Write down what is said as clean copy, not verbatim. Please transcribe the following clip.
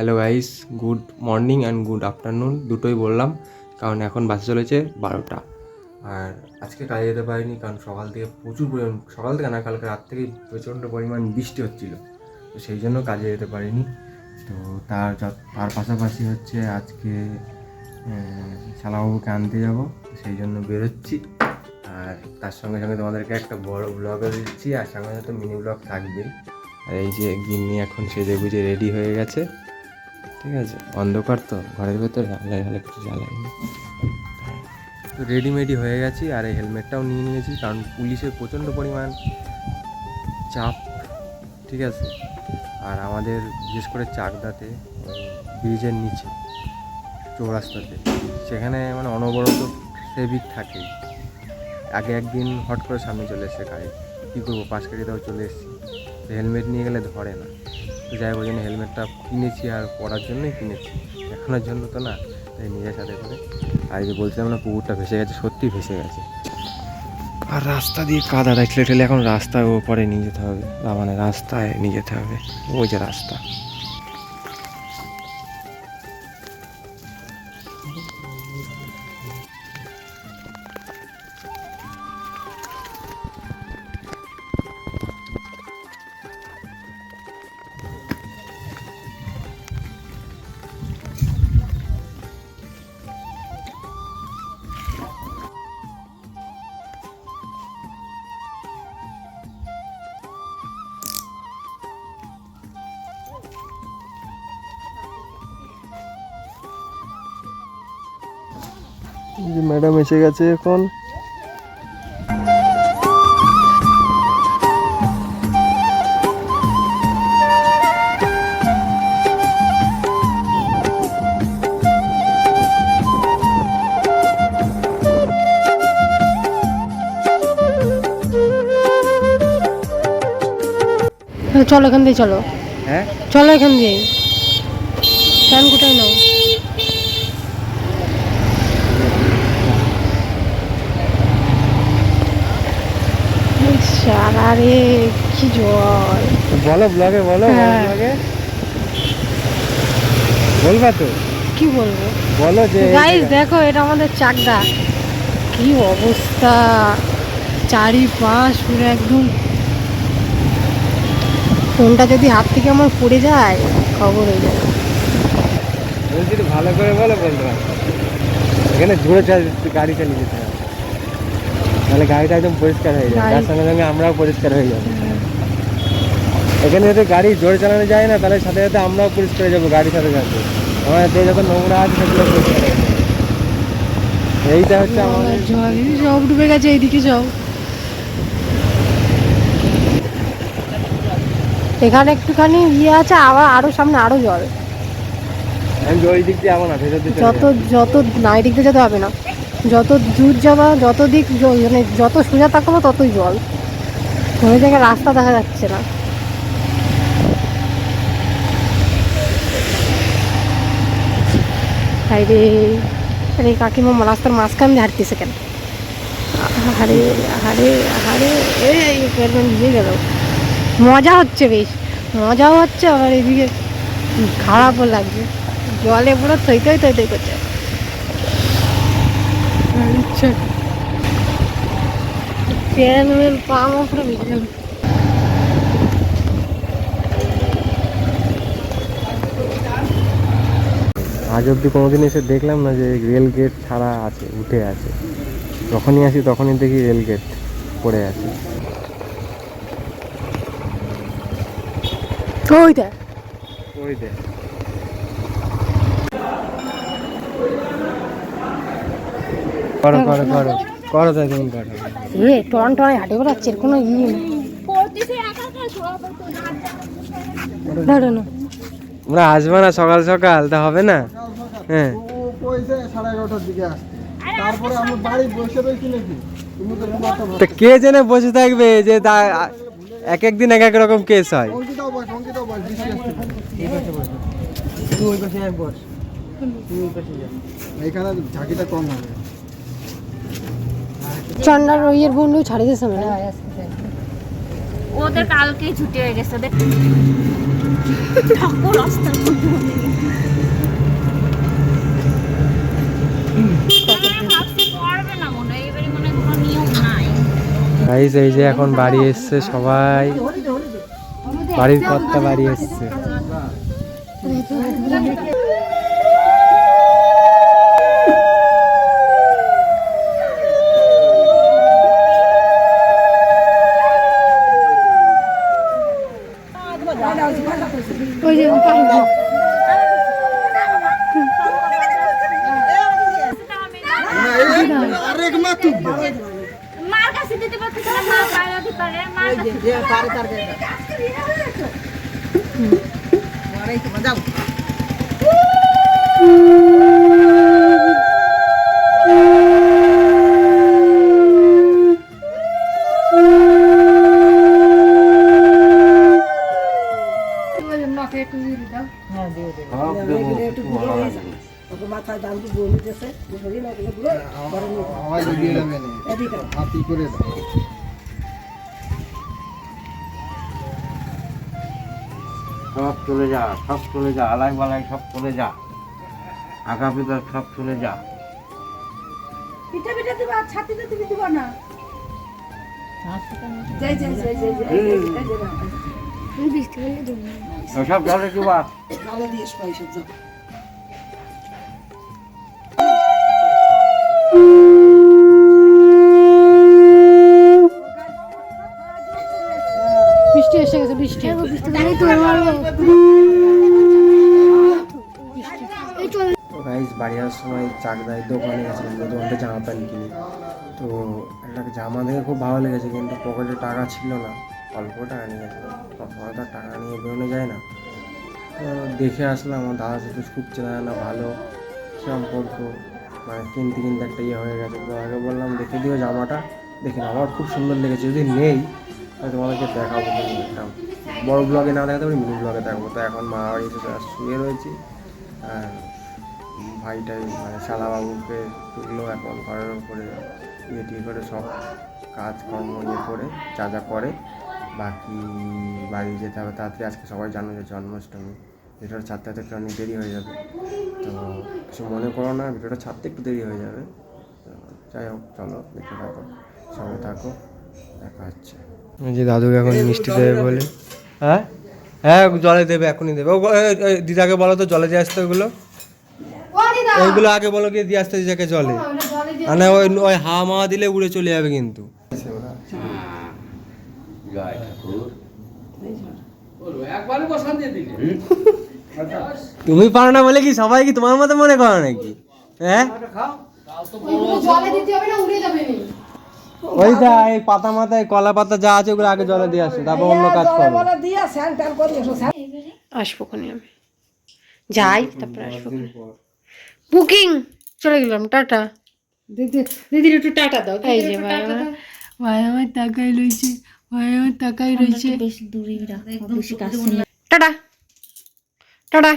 Hello guys, good morning and good afternoon দুটোই বললাম, কারণ এখন বাসে চলেছে 12টা। আর আজকে কাজে যেতে পারিনি কারণ সকাল থেকে প্রচুর পরিমাণ, সকাল থেকে না কালকে রাত থেকেই প্রচণ্ড পরিমাণ বৃষ্টি হচ্ছিলো, তো সেই জন্য কাজে যেতে পারিনি। তো তার পাশাপাশি হচ্ছে আজকে শালাবাবুকে আনতে যাবো, সেই জন্য বেরোচ্ছি। আর তার সঙ্গে সঙ্গে তোমাদেরকে একটা বড় ব্লগও দিচ্ছি, আর সঙ্গে সাথে মিনি ব্লগ থাকবেই। আর এই যে গিন্নি এখন সেজে গুজে রেডি হয়ে গেছে, ঠিক আছে। অন্ধকার তো ঘরের ভেতরে, আলাই হলে কিছু জ্বালাইনি, তো রেডিমেডি হয়ে গেছি। আর এই হেলমেটটাও নিয়ে নিয়েছি কারণ পুলিশের প্রচণ্ড পরিমাণ চাপ, ঠিক আছে। আর আমাদের বিশেষ করে চাকদাতে ব্রিজের নিচে চৌরাস্তাতে, সেখানে মানে অনবরত ট্রাফিক থাকে। আগে একদিন হট করে সামনে চলে এসছে গাড়ি, কী করবো, পাশ কাটিয়ে চলে এসেছি, তো হেলমেট নিয়ে গেলে ধরে না। তো যাই হোক, ওই জন্য হেলমেটটা কিনেছি, আর পরার জন্যই কিনেছি, দেখানোর জন্য তো না, তাই নিজের সাথে করে। আর যে বলছিলাম না, পুকুরটা ভেসে গেছে, সত্যি ভেসে গেছে। আর রাস্তা দিয়ে কাদা ঠেলে ঠেলে এখন রাস্তার ওপরে নিয়ে যেতে হবে, মানে রাস্তায় নিয়ে যেতে হবে, ওই যে রাস্তা। ম্যাডাম এসে গেছে এখন। চলো এখান দিয়ে, চলো। হ্যাঁ চলো এখান দিয়ে, ফ্যান কোথায় নাও। আরে কি জল, বলো ব্লগে, বলো ব্লগে বলবা তো, কি বলবো, বলো যে গাইস দেখো এটা আমাদের চাকদা, কি অবস্থা, চারিপাশ পুরো একদম। ফোনটা যদি হাত থেকে আমার পড়ে যায় খবর হয়ে যায়। বলছি ভালো করে বলো, বলতে পারো। এখানে জোরে গাড়ি চালিয়ে যেতে হবে, তাহলে গাড়িটা একদম পরিষ্কার হয়ে যাবে, তার সঙ্গে সঙ্গে আমরাও পরিষ্কার হয়ে যাবো। এখানে যদি গাড়ি জোরে চালানো যায় না, তাহলে সাথে সাথে আমরাও পরিষ্কার হয়ে যাবো গাড়ির সাথে সাথে। আমাদের যত নোংরা আছে সেগুলো পরিষ্কার হয়ে যাবে। এইটা হচ্ছে আমাদের সব ডুবে গেছে, এইদিকে সব। এখানে একটুখানি ইয়ে আছে, আবার আরো সামনে আরো জল। আমি ওই দিক দিয়ে যাবো না, ভেতর দিকে যত যত না, এই দিক দিয়ে যেতে হবে না, যত দূর যাবা, যত দিক মানে যত সোজা তাকাবো ততই জল, কোনো জায়গায় রাস্তা দেখা যাচ্ছে না। আরে আরে কাকিমা রাস্তার মাঝখান দিয়ে হাঁটতেছে কেন? আরে আরে আরে এই ভিজে গেল। মজা হচ্ছে, বেশ মজাও হচ্ছে, আবার এদিকে খারাপও লাগছে, জলে পুরো থই থই থই থই করছে। প্যান মেন পা আমার পুরো ভিজে গেল। আজ অব্দি কোনোদিন এসে দেখলাম না যে রেল গেট ছাড়া আছে, উঠে আছে। যখনই আসি তখনই দেখি রেল গেট পড়ে আছে। ওই দেখ, ওই দেখ, করো করো করো করো, তাই তুমি করো। এ টন টনে হাঁটে বেড়াচ্ছে, কোনো ইয়ে নেই। দাঁড়ো না, আমরা আসবো না সকাল সকাল, তা হবে না। হ্যাঁ, তা কে জেনে বসে থাকবে যে এক এক দিন এক এক রকম কেস হয়। চন্ডার ইয়ের বন্ধু ছাড়ি দিয়েছে মানে। ওদের কালকেই ছুটি হয়ে গেছে ওদের ঠাকুর রাস্তার মধ্যে ভাবছি করবে না মনে হয় এবারে মনে হয় কোনো নিয়ম নাই। গাইস এই যে এখন বাড়ি এসছে সবাই, বাড়ির কর্তা বাড়ি এসছে। ওই যে মার কাছে দিতে পারছিস না, মা পায়রা দিতে পারে, মার কাছে মাথায় দাম দিয়ে বলে দিতেছে হাতি করে দাও। সব চলে যা, সব চলে যা, আলাই বালাই সব চলে যা, আগা পিতা সব চলে যা। পিঠা পিঠা দিবা ছাতিতে তুমি দিবা না যাই যাই যাই যাই সব জলে দিবা। ভালো দিয়ে পয়সা যাও বৃষ্টি এসে গেছে, বৃষ্টি গাইস বাড়ি আসার সময় চাকদায় দোকানে গেছিলাম, দোকানটা জামা প্যান্ট কিনি। তো একটা জামা দেখে খুব ভালো লেগেছে, কিন্তু পকেটে টাকা ছিল না, অল্প টাকা নিয়ে গেছিলাম। সবসময় তো টাকা নিয়ে বেরোনো যায় না। তো দেখে আসলাম, আমার দাদার সাথে খুব চেনা জানা ভালো সম্পর্ক, মানে কিনতে কিনতে একটা ইয়ে হয়ে গেছে। তো আগে বললাম দেখে দিও জামাটা, দেখে আমার খুব সুন্দর লেগেছে, যদি নেই তাহলে তোমাদেরকে দেখাবো। একটা বড় ব্লগে না দেখাতে পারি, মিনি ব্লগে দেখাবো। তো এখন মা বাড়ি এসে শুয়ে রয়েছি, আর ভাইটাই মানে শালাবাবুকে তুললো এখন ঘরের উপরে ইয়ে টিয়ে করে সব কাজকর্ম ইয়ে করে যা যা করে। বাকি বাড়ি যেতে হবে তাড়াতাড়ি, আজকে সবাই জানো যে জন্মাষ্টমী, ভিডিওটা ছাড়তে একটু অনেক দেরি হয়ে যাবে। তো কিছু মনে করো না, ভিডিওটা ছাড়তে একটু দেরি হয়ে যাবে। তো যাই হোক, চলো দেখতে থাকো, সঙ্গে থাকো, দেখা হচ্ছে। যে দাদুকে এখন মিষ্টি দেবে বলে। হ্যাঁ হ্যাঁ, জলে দেবে, এখনই দেবে। ও দিদাকে বলো তো জলে দিয়ে আসতে, ওগুলো ওইগুলো আগে বলো গিয়ে দিয়ে আসতে দিদাকে জলে। মানে ওই ওই হাওয়া মাওয়া দিলে উড়ে চলে যাবে কিন্তু। তুমি পারো না বলে কি সবাই কি তোমার মতো মনে করো নাকি? হ্যাঁ ওই দা এই পাতা মাথায় কলা পাতা যা আছে ওগুলো আগে জলে দিয়ে আসো, তারপর অন্য কাজ করো। আসবো কোনে আমি যাই, তারপর আসবো। বুকিং চলে গেলাম, টাটা। দিদির একটু টাটা দাও। এই যে ভাই আমার তাকাই রয়েছে, ভাই আমার তাকাই রয়েছে। বেশি দূরেই রাখ, বেশি কাছে টাটা টাটা।